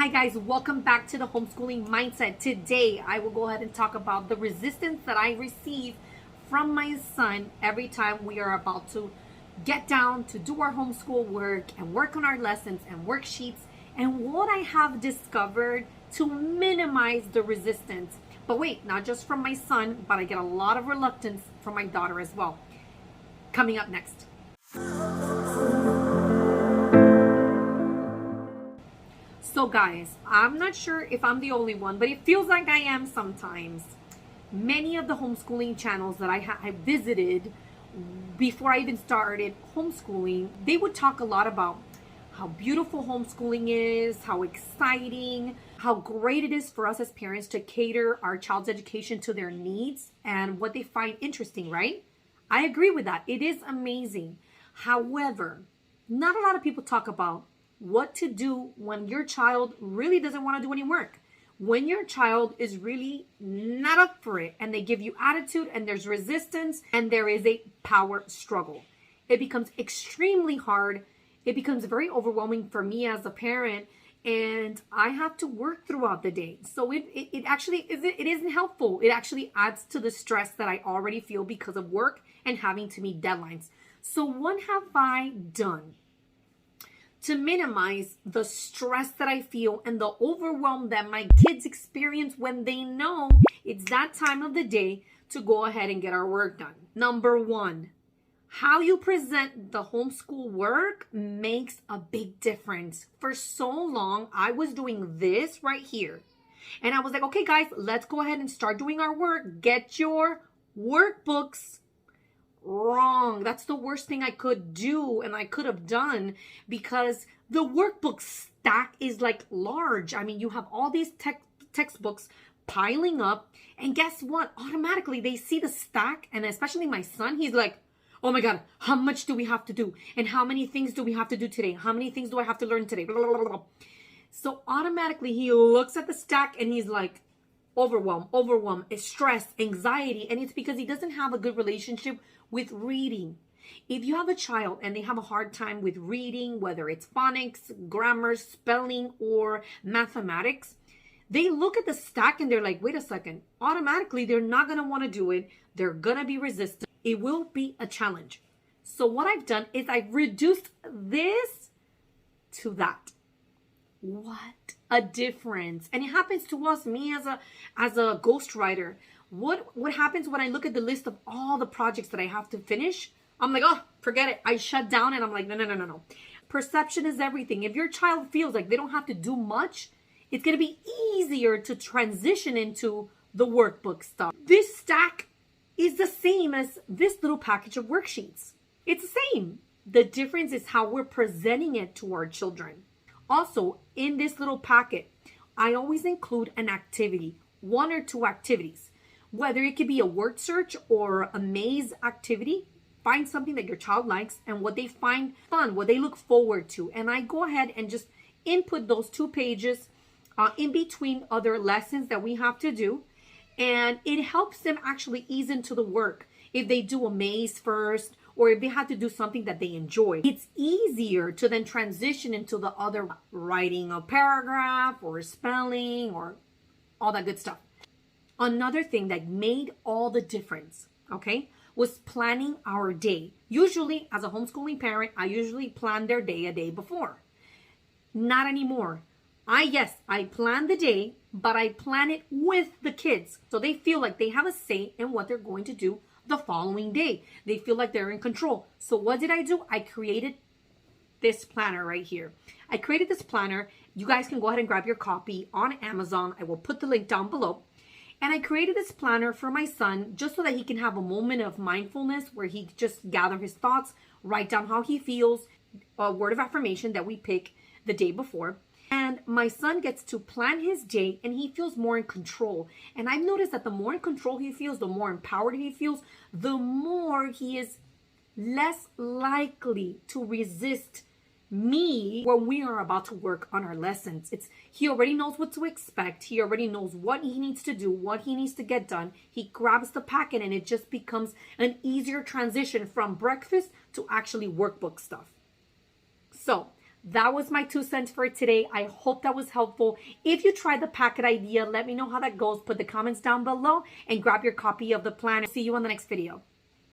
Hi guys, welcome back to the homeschooling mindset. Today I will go ahead and talk about the resistance that I receive from my son every time we are about to get down to do our homeschool work and work on our lessons and worksheets, and what I have discovered to minimize the resistance. But wait, not just from my son, but I get a lot of reluctance from my daughter as well. Coming up next. So guys, I'm not sure if I'm the only one, but it feels like I am sometimes. Many of the homeschooling channels that I visited before I even started homeschooling, they would talk a lot about how beautiful homeschooling is, how exciting, how great it is for us as parents to cater our child's education to their needs and what they find interesting, right? I agree with that. It is amazing. However, not a lot of people talk about what to do when your child really doesn't want to do any work. When your child is really not up for it and they give you attitude and there's resistance and there is a power struggle. It becomes extremely hard. It becomes very overwhelming for me as a parent, and I have to work throughout the day. So it actually isn't helpful. It actually adds to the stress that I already feel because of work and having to meet deadlines. So what have I done to minimize the stress that I feel and the overwhelm that my kids experience when they know it's that time of the day to go ahead and get our work done? Number one, how you present the homeschool work makes a big difference. For so long, I was doing this right here. And I was like, okay, guys, let's go ahead and start doing our work. Get your workbooks. Wrong. That's the worst thing I could do and I could have done, because the workbook stack is like large. I mean, you have all these textbooks piling up, and guess what? Automatically they see the stack, and especially my son, he's like, oh my God, how much do we have to do? And how many things do we have to do today? How many things do I have to learn today? Blah, blah, blah, blah. So automatically he looks at the stack and he's like, overwhelm, stress, anxiety. And it's because he doesn't have a good relationship with reading. If you have a child and they have a hard time with reading, whether it's phonics, grammar, spelling, or mathematics, they look at the stack and they're like, wait a second. Automatically, they're not going to want to do it. They're going to be resistant. It will be a challenge. So what I've done is I've reduced this to that. What a difference. And it happens to us, me as a ghostwriter. What happens when I look at the list of all the projects that I have to finish? I'm like, oh, forget it. I shut down and I'm like, no. Perception is everything. If your child feels like they don't have to do much, it's going to be easier to transition into the workbook stuff. This stack is the same as this little package of worksheets. It's the same. The difference is how we're presenting it to our children. Also, in this little packet, I always include an activity, 1 or 2 activities. Whether it could be a word search or a maze activity, find something that your child likes and what they find fun, what they look forward to. And I go ahead and just input those 2 pages in between other lessons that we have to do. And it helps them actually ease into the work. If they do a maze first, or if they have to do something that they enjoy, it's easier to then transition into the other, writing a paragraph or spelling or all that good stuff. Another thing that made all the difference, okay, was planning our day. Usually, as a homeschooling parent, I usually plan their day a day before. Not anymore. I plan the day, but I plan it with the kids. So they feel like they have a say in what they're going to do the following day. They feel like they're in control. So what did I do? I created this planner right here. I created this planner. You guys can go ahead and grab your copy on Amazon. I will put the link down below. And I created this planner for my son just so that he can have a moment of mindfulness where he just gather his thoughts, write down how he feels, a word of affirmation that we pick the day before. And my son gets to plan his day and he feels more in control. And I've noticed that the more in control he feels, the more empowered he feels, the more he is less likely to resist me when we are about to work on our lessons. He already knows what to expect. He already knows what he needs to do, what he needs to get done. He grabs the packet and it just becomes an easier transition from breakfast to actually workbook stuff. So That was my 2 cents for today. I hope that was helpful. If you tried the packet idea, let me know how that goes. Put the comments down below and grab your copy of the plan. See you on the next video.